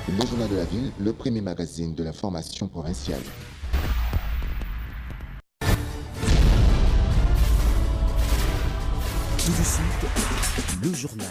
Le journal de la ville, le premier magazine de l'information provinciale. Tout de suite, le journal.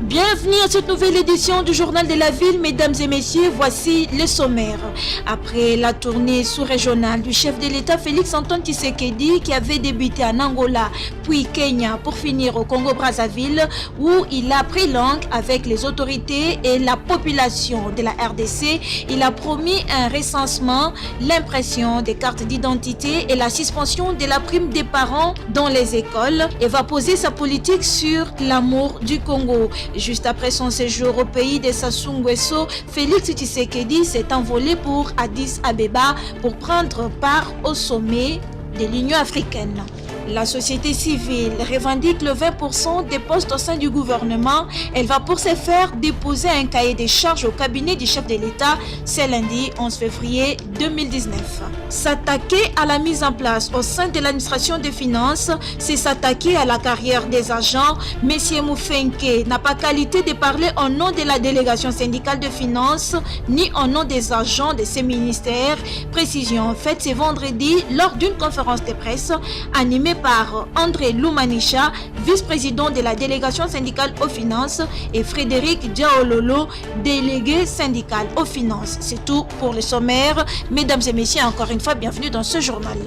Bienvenue à cette nouvelle édition du Journal de la Ville, mesdames et messieurs, voici le sommaire. Après la tournée sous-régionale du chef de l'État Félix Antoine Tshisekedi qui avait débuté en Angola puis Kenya pour finir au Congo-Brazzaville où il a pris langue avec les autorités et la population de la RDC, il a promis un recensement, l'impression des cartes d'identité et la suspension de la prime des parents dans les écoles et va poser sa politique sur l'amour du Congo. Juste après son séjour au pays de Sassou Nguesso, Félix Tshisekedi s'est envolé pour Addis Abeba pour prendre part au sommet de l'Union africaine. La société civile revendique le 20% des postes au sein du gouvernement. Elle va pour ce faire déposer un cahier des charges au cabinet du chef de l'État ce lundi 11 février 2019. S'attaquer à la mise en place au sein de l'administration des finances, c'est s'attaquer à la carrière des agents. Monsieur Moufenke n'a pas qualité de parler au nom de la délégation syndicale de finances ni au nom des agents de ces ministères. Précision faite ce vendredi lors d'une conférence de presse animée par André Loumanicha, vice-président de la délégation syndicale aux finances, et Frédéric Diaololo, délégué syndical aux finances. C'est tout pour le sommaire. Mesdames et messieurs, encore une fois, bienvenue dans ce journal.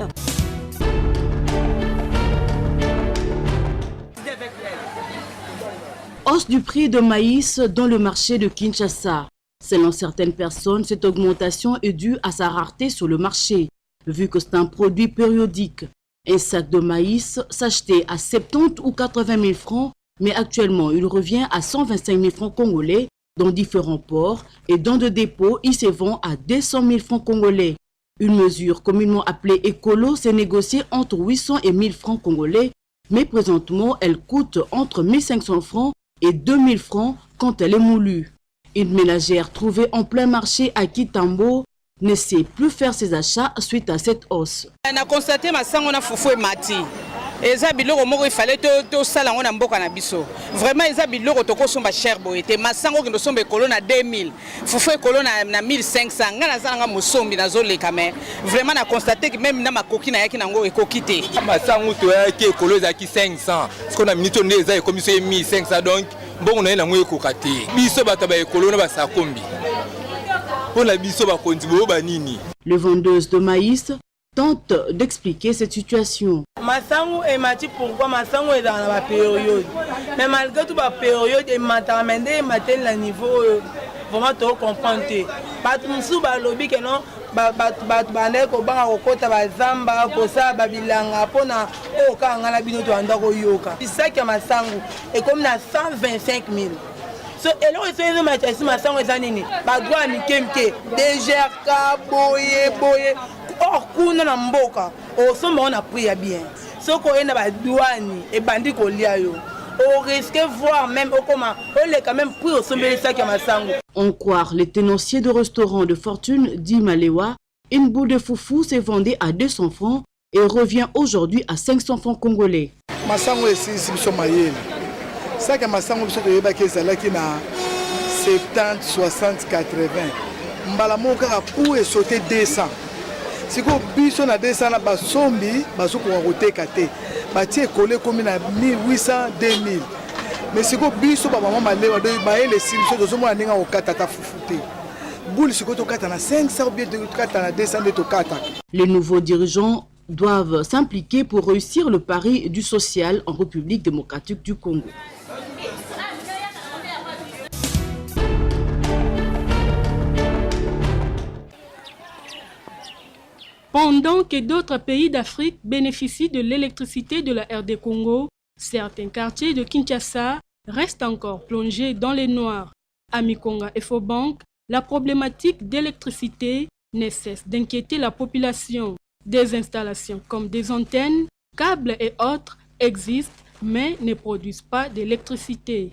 Hausse du prix de maïs dans le marché de Kinshasa. Selon certaines personnes, cette augmentation est due à sa rareté sur le marché, vu que c'est un produit périodique. Un sac de maïs s'achetait à 70 ou 80 000 francs, mais actuellement il revient à 125 000 francs congolais dans différents ports et dans de dépôts, il se vend à 200 000 francs congolais. Une mesure communément appelée écolo s'est négociée entre 800 et 1000 francs congolais, mais présentement elle coûte entre 1500 francs et 2000 francs quand elle est moulue. Une ménagère trouvée en plein marché à Kitambo ne sait plus faire ses achats suite à cette hausse. On a constaté que masango na fufu et mati. Eza biloko moko il fallait to sala ngona mboka na biso. Vraiment eza biloko to kosomba cher boyete. Masango kindo sombe kolo na 2000. Fufu e kolo na 1500. Ngana sala nga mosombi na zole kame. Vraiment na constaté que même na makoki na yaki nango ekokite. Masango to yaki kolo za ki 500. Ce qu'on a minito ndeza e commission 1500 donc bon na na ngoye kokate. Biso bataba e kolo na basakombi. Le vendeuse de maïs tente d'expliquer cette situation. Masango et mati pourquoi masango est dans la période. Mais malgré tout la période et matamende matin le niveau vraiment trop comprendre. Pas tout sous ba lobby que non ba bande ko banga ko kota ba zamba ko sa ba bilanga pona o ka ngala bino to andako yoka. C'est ça que masango est comme na 125 000. So elo eso matasi masango ezanini ba droit mikemke dejerka boye or kuna na mboka o somba on a pris bien soko ena ba douane e bandi ko lia yo o risque voir même au comment on les quand même pris au sommet ça qui masango. On croire les tenanciers de restaurants de fortune dit Malewa, une boule de foufou s'est vendue à 200 francs et revient aujourd'hui à 500 francs congolais. Masango est ici sur Mayel. Ça que masango biso toyeba ke ezalaki na 70 60 80 mbala moko kaka pour et sauter 200 siko biso na 200 na basombi bazokoka koteka te batie ekole komi na 1800 2000 mais siko biso bamama malewa bayele si biso tozomona ndenge kokata ta fufu te boule siko tokata na 500 ou bien tokata na 200 nde tokata. Les nouveaux dirigeants doivent s'impliquer pour réussir le pari du social en République démocratique du Congo. Pendant que d'autres pays d'Afrique bénéficient de l'électricité de la RD Congo, certains quartiers de Kinshasa restent encore plongés dans les noirs. À Mikonga et Fobank, la problématique d'électricité ne cesse d'inquiéter la population. Des installations comme des antennes, câbles et autres existent mais ne produisent pas d'électricité.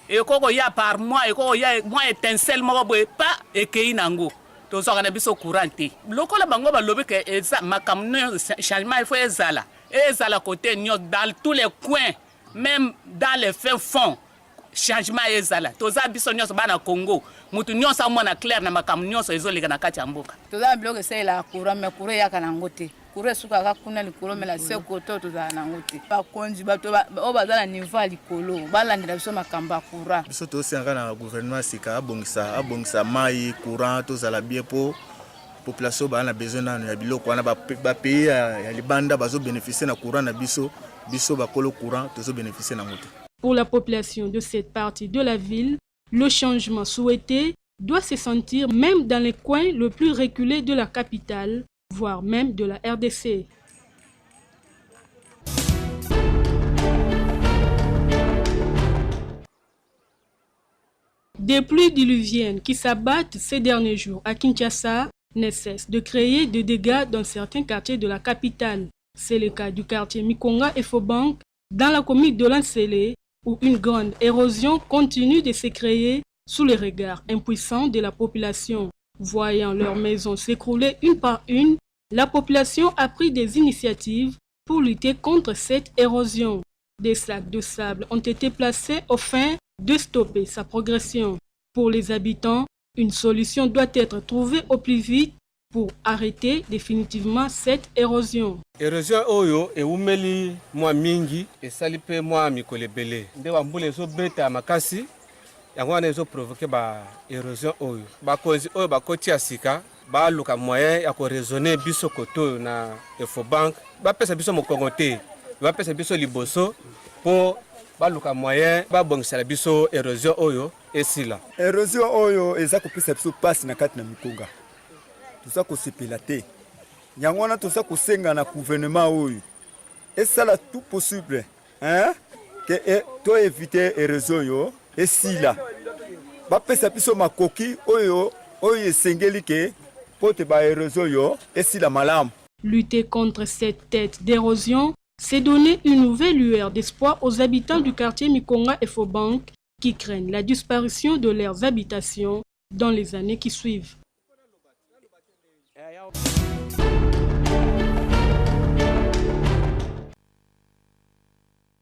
Et koko ya par mois et koko ya mois étincelle moko boye pas ekei nango tozoka na biso courant te lokola bango ba lobi ke makamno changement il faut ezala côté nyo dans tous les coins même dans les fins fonds changement ezala toza biso nyonso bana Congo mutu nyonso amona clair na makamno nyonso ezoleka na kati ya mboka toza bloke c'est la courant mais courant ya kanango te courant suka ka kuna likolo mais la se koto toza nango te pa konzi bato o bazala niveau ya likolo balandela biso makamba courant biso tosenga na gouvernement sika abongisa mai courant tozala bien po population ba na besoin na biloko wana ba pays ya libanda bazo bénéficier na courant na biso bakolo courant tozo bénéficier na ngote. Pour la population de cette partie de la ville, le changement souhaité doit se sentir même dans les coins les plus reculés de la capitale, voire même de la RDC. Des pluies diluviennes qui s'abattent ces derniers jours à Kinshasa ne cessent de créer des dégâts dans certains quartiers de la capitale. C'est le cas du quartier Mikonga et Fobank, dans la commune de Lansele, où une grande érosion continue de se créer sous les regards impuissants de la population. Voyant leurs maisons s'écrouler une par une, la population a pris des initiatives pour lutter contre cette érosion. Des sacs de sable ont été placés au fin de stopper sa progression. Pour les habitants, une solution doit être trouvée au plus vite pour arrêter définitivement cette érosion. Érosion oyo eumeli mwa mingi esali pe mwa mikolo ebele nde bambula ezobeta makasi yango wana ezoprovoke ba érosion oyo bakonzi oyo bakoti ya sika baluka moyen ya koraisonne biso koto na Efobank bapesa biso mokongo te bapesa biso liboso po baluka moyen babongisela biso érosion oyo esila. Érosion oyo eza kopesa biso pasi na kati na Mikonga toza kosepela te yango wana toza kosenga na gouvernement oyo esala tout possible que to éviter érosion oyo esila bapesa biso makoki oyo esengeli ke pote ba érosion oyo esila malamu. Lutter contre cette tête d'érosion, c'est donner une nouvelle lueur d'espoir aux habitants du quartier Mikonga et Fobank qui craignent la disparition de leurs habitations dans les années qui suivent.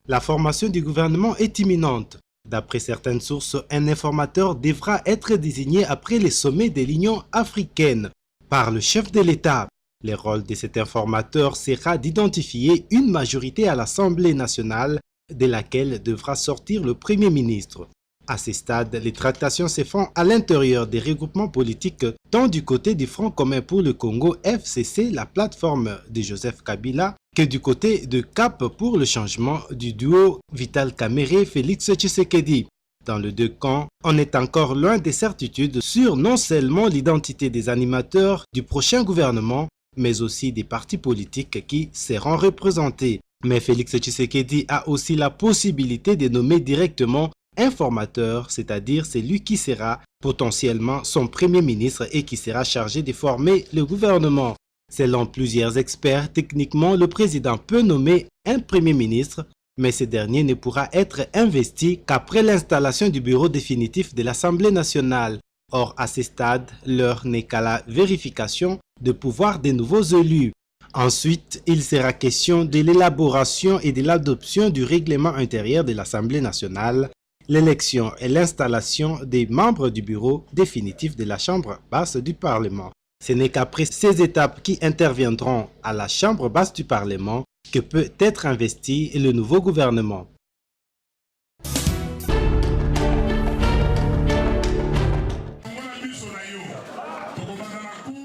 La formation du gouvernement est imminente. D'après certaines sources, un informateur devra être désigné après les sommets de l'Union africaine par le chef de l'État. Le rôle de cet informateur sera d'identifier une majorité à l'Assemblée nationale de laquelle devra sortir le Premier ministre. À ce stade, les tractations se font à l'intérieur des regroupements politiques, tant du côté du Front commun pour le Congo FCC, la plateforme de Joseph Kabila, que du côté de CAP pour le changement du duo Vital Kamerhe-Félix Tshisekedi. Dans les deux camps, on est encore loin des certitudes sur non seulement l'identité des animateurs du prochain gouvernement, mais aussi des partis politiques qui seront représentés. Mais Félix Tshisekedi a aussi la possibilité de nommer directement un formateur, c'est-à-dire celui qui sera potentiellement son premier ministre et qui sera chargé de former le gouvernement. Selon plusieurs experts, techniquement, le président peut nommer un premier ministre, mais ce dernier ne pourra être investi qu'après l'installation du bureau définitif de l'Assemblée nationale. Or, à ce stade, l'heure n'est qu'à la vérification de pouvoir des nouveaux élus. Ensuite, il sera question de l'élaboration et de l'adoption du règlement intérieur de l'Assemblée nationale, l'élection et l'installation des membres du bureau définitif de la Chambre basse du Parlement. Ce n'est qu'après ces étapes qui interviendront à la Chambre basse du Parlement que peut être investi le nouveau gouvernement.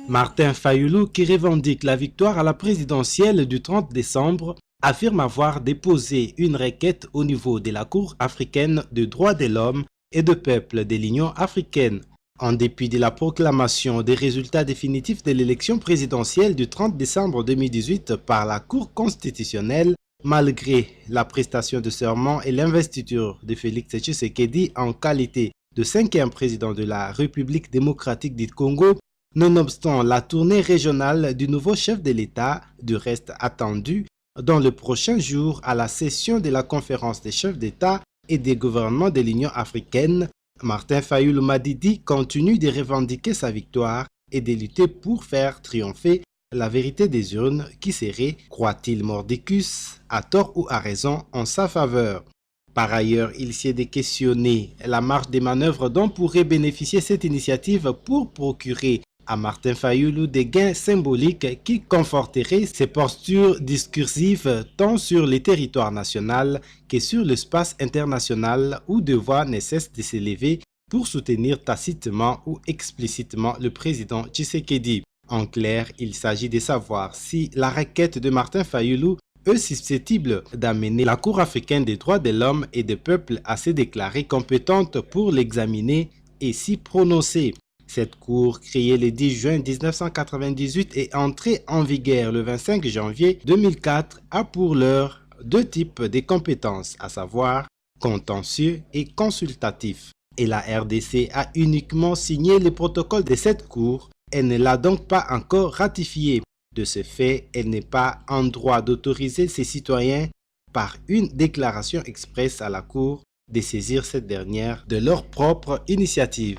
Martin Fayulu, qui revendique la victoire à la présidentielle du 30 décembre, affirme avoir déposé une requête au niveau de la Cour africaine des droits de l'homme et des peuples de l'Union africaine. En dépit de la proclamation des résultats définitifs de l'élection présidentielle du 30 décembre 2018 par la Cour constitutionnelle, malgré la prestation de serment et l'investiture de Félix Tshisekedi en qualité de 5e président de la République démocratique du Congo, Nonobstant la tournée régionale du nouveau chef de l'État, du reste attendu dans le prochain jour à la session de la conférence des chefs d'État et des gouvernements de l'Union africaine, Martin Fayulu Madidi continue de revendiquer sa victoire et de lutter pour faire triompher la vérité des urnes qui serait, croit-il Mordicus, à tort ou à raison, en sa faveur. Par ailleurs, il s'y est de questionner la marge des manœuvres dont pourrait bénéficier cette initiative pour procurer à Martin Fayulu des gains symboliques qui conforteraient ses postures discursives tant sur le territoire national que sur l'espace international où deux voix ne cessent de s'élever pour soutenir tacitement ou explicitement le président Tshisekedi. En clair, il s'agit de savoir si la requête de Martin Fayulu est susceptible d'amener la Cour africaine des droits de l'homme et des peuples à se déclarer compétente pour l'examiner et s'y prononcer. Cette cour, créée le 10 juin 1998 et entrée en vigueur le 25 janvier 2004, a pour l'heure deux types de compétences, à savoir contentieux et consultatif. Et la RDC a uniquement signé le protocole de cette cour. Elle ne l'a donc pas encore ratifié. De ce fait, elle n'est pas en droit d'autoriser ses citoyens, par une déclaration expresse à la Cour, de saisir cette dernière de leur propre initiative.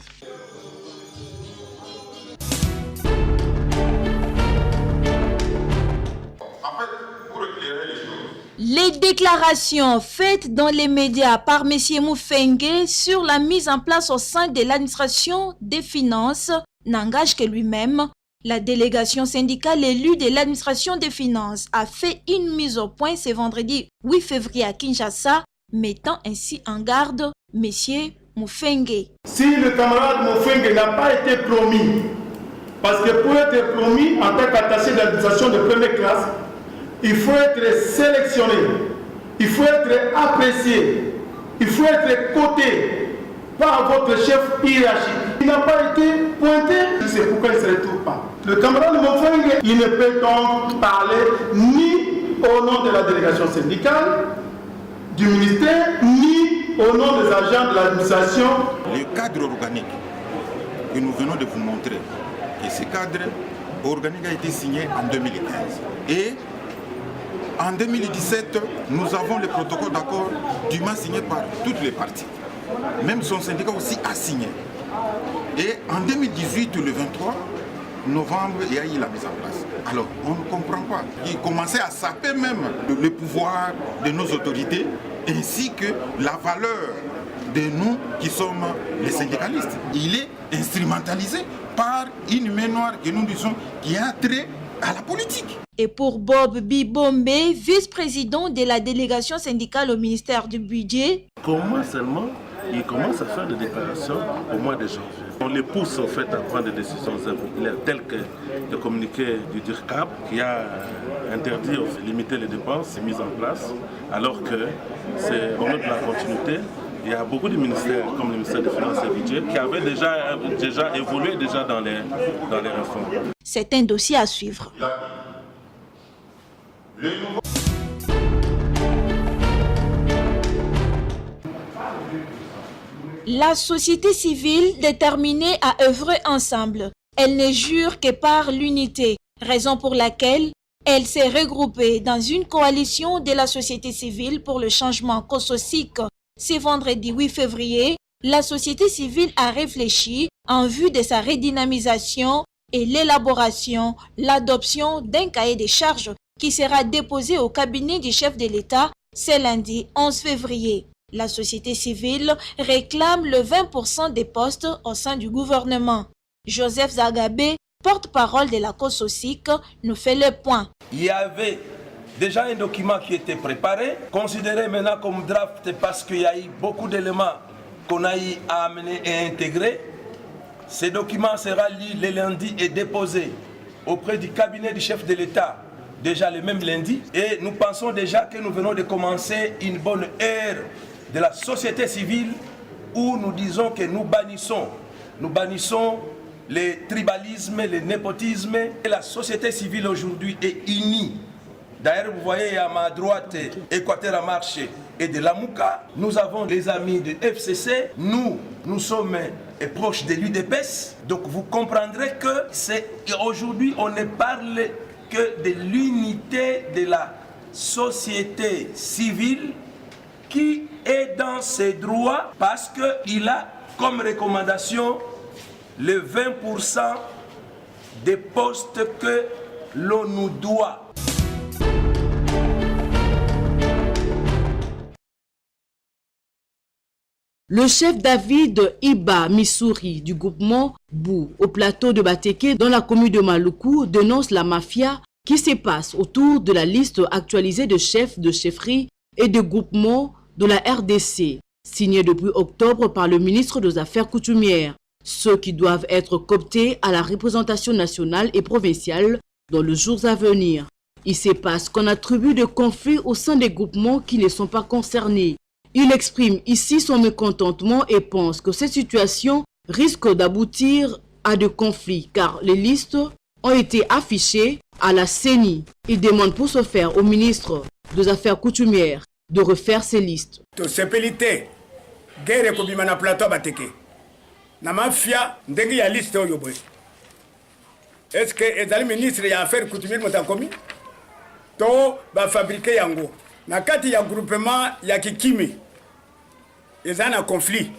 Les déclarations faites dans les médias par M. Mufenge sur la mise en place au sein de l'administration des finances n'engagent que lui-même. La délégation syndicale élue de l'administration des finances a fait une mise au point ce vendredi 8 février à Kinshasa, mettant ainsi en garde M. Mufenge. Si le camarade Mufenge n'a pas été promis, parce que pour être promis en tant qu'attaché d'administration de première classe, il faut être sélectionné, il faut être apprécié, il faut être coté par votre chef hiérarchique. Il n'a pas été pointé, c'est pourquoi il ne se retrouve pas. Le camarade Mofeng, il ne peut donc parler ni au nom de la délégation syndicale, du ministère, ni au nom des agents de l'administration. Le cadre organique que nous venons de vous montrer, et ce cadre organique a été signé en 2015. Et en 2017, nous avons le protocole d'accord dûment signé par toutes les parties. Même son syndicat aussi a signé. Et en 2018, le 23 novembre, il y a eu la mise en place. Alors, on ne comprend pas. Il commençait à saper même le pouvoir de nos autorités, ainsi que la valeur de nous qui sommes les syndicalistes. Il est instrumentalisé par une main noire que nous disons qui a trait à la politique. Et pour Bob Bibombe, vice-président de la délégation syndicale au ministère du Budget, comment seulement il commence à faire des déclarations au mois de janvier. On les pousse en fait à prendre des décisions telles que le communiqué du DIRCAP qui a interdit de limiter les dépenses mis en place, alors que c'est au nom de la continuité. Il y a beaucoup de ministères, comme le ministère des Finances et du Budget, qui avaient déjà évolué dans les réformes. C'est un dossier à suivre. La société civile déterminée à œuvrer ensemble, elle ne jure que par l'unité, raison pour laquelle elle s'est regroupée dans une coalition de la société civile pour le changement COSOCIC. Ce vendredi 8 février, la société civile a réfléchi en vue de sa redynamisation et l'élaboration, l'adoption d'un cahier des charges qui sera déposé au cabinet du chef de l'État ce lundi 11 février. La société civile réclame le 20% des postes au sein du gouvernement. Joseph Zagabé, porte-parole de la COSOCIC, nous fait le point. Il y avait déjà un document qui était préparé, considéré maintenant comme draft parce qu'il y a eu beaucoup d'éléments qu'on a eu à amener et intégrer. Ce document sera lu le lundi et déposé auprès du cabinet du chef de l'État, déjà le même lundi. Et nous pensons déjà que nous venons de commencer une bonne ère de la société civile où nous disons que nous bannissons le tribalisme, le népotisme. Et la société civile aujourd'hui est unie D'ailleurs, vous voyez à ma droite, Équateur à marche et de l'Amouka. Nous avons les amis de FCC. Nous sommes proches de l'UDPS. Donc vous comprendrez que aujourd'hui, on ne parle que de l'unité de la société civile qui est dans ses droits parce qu'il a comme recommandation le 20% des postes que l'on nous doit. Le chef David Iba Missouri du groupement Bou au plateau de Bateke dans la commune de Maluku dénonce la mafia qui se passe autour de la liste actualisée de chefs de chefferie et de groupements de la RDC, signée depuis octobre par le ministre des Affaires coutumières, ceux qui doivent être cooptés à la représentation nationale et provinciale dans les jours à venir. Il se passe qu'on attribue des conflits au sein des groupements qui ne sont pas concernés. Il exprime ici son mécontentement et pense que cette situation risque d'aboutir à des conflits car les listes ont été affichées à la CENI. Il demande pour ce faire au ministre des Affaires coutumières de refaire ces listes. Guerre kobima na plateau Bateke. Na mafia ndenge ya liste oyo boy. Est-ce que ezali ministre ya affaires coutumières motakomi? To ba fabriquer yango. Na kati ya groupement ya Kikimi. Ezana conflit.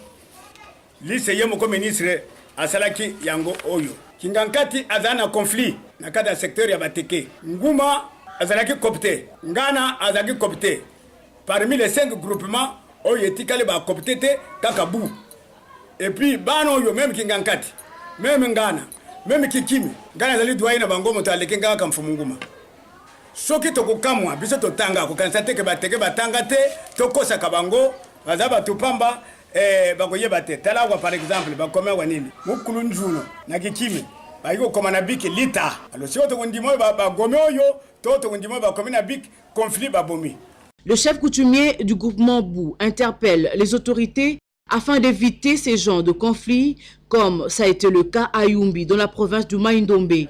Liste yemo ko ministre asalaki yango oyo. Kingankati azana conflit na kati ya secteur ya Bateke. Nguma azalaki copté. Ngana azalaki copté. Parmi les 5 groupements oyo etikali ba copté te kakabu. Et puis bano yo même Kingankati, même Ngana, même Kikimi, Ngana zali doyen na bango moto aleke ngaka mfumu nguma. Soki tokokamwa biso totanga ko kansate ke Bateke batanga te tokosa kabango bazaba tupamba bakoye bate talawa par exemple bakoma wanini mukulu njuno na Kikimi bayiko koma na biki lita alors si oto ndimo ba gome oyo toto ndimo ba koma na biki conflit babomi. Le chef coutumier du groupement Bou interpelle les autorités afin d'éviter ces genres de conflits, comme ça a été le cas à Yumbi, dans la province du Maïndombe.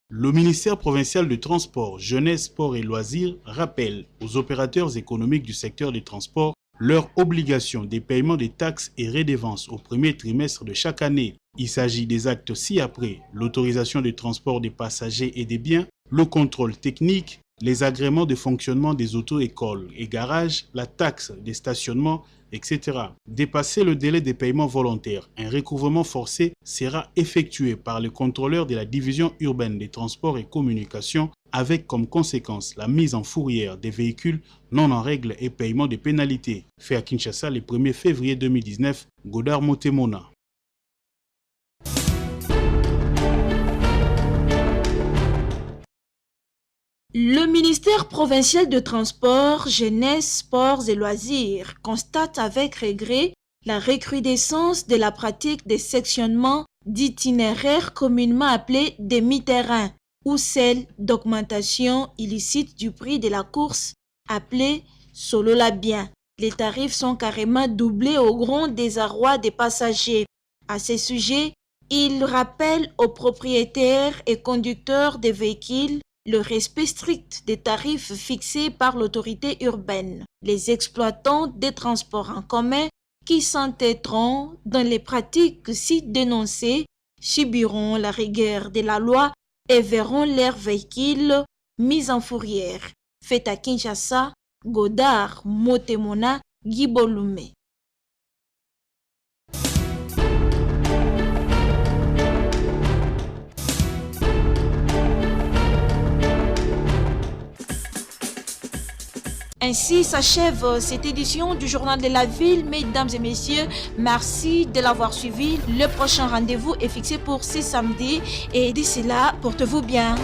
Le ministère provincial du Transport, Jeunesse, Sport et Loisirs rappelle aux opérateurs économiques du secteur des transports leur obligation des paiements des taxes et redevances au premier trimestre de chaque année. Il s'agit des actes ci-après, l'autorisation de transport des passagers et des biens, le contrôle technique, les agréments de fonctionnement des auto-écoles et garages, la taxe des stationnements, etc. Dépasser le délai des paiements volontaires, un recouvrement forcé sera effectué par le contrôleur de la division urbaine des transports et communications avec comme conséquence la mise en fourrière des véhicules non en règle et paiement des pénalités. Fait à Kinshasa le 1er février 2019, Godard Motemona. Le ministère provincial de Transport, Jeunesse, Sports et Loisirs constate avec regret la recrudescence de la pratique des sectionnements d'itinéraires communément appelés demi-terrains ou celle d'augmentation illicite du prix de la course appelée solo la bien. Les tarifs sont carrément doublés au grand désarroi des passagers. À ce sujet, il rappelle aux propriétaires et conducteurs des véhicules le respect strict des tarifs fixés par l'autorité urbaine. Les exploitants des transports en commun qui s'entêteront dans les pratiques si dénoncées subiront la rigueur de la loi et verront leurs véhicules mis en fourrière. Fait à Kinshasa, Godard Motemona Gibolume. Ainsi s'achève cette édition du Journal de la Ville. Mesdames et messieurs, merci de l'avoir suivi. Le prochain rendez-vous est fixé pour ce samedi et d'ici là, portez-vous bien.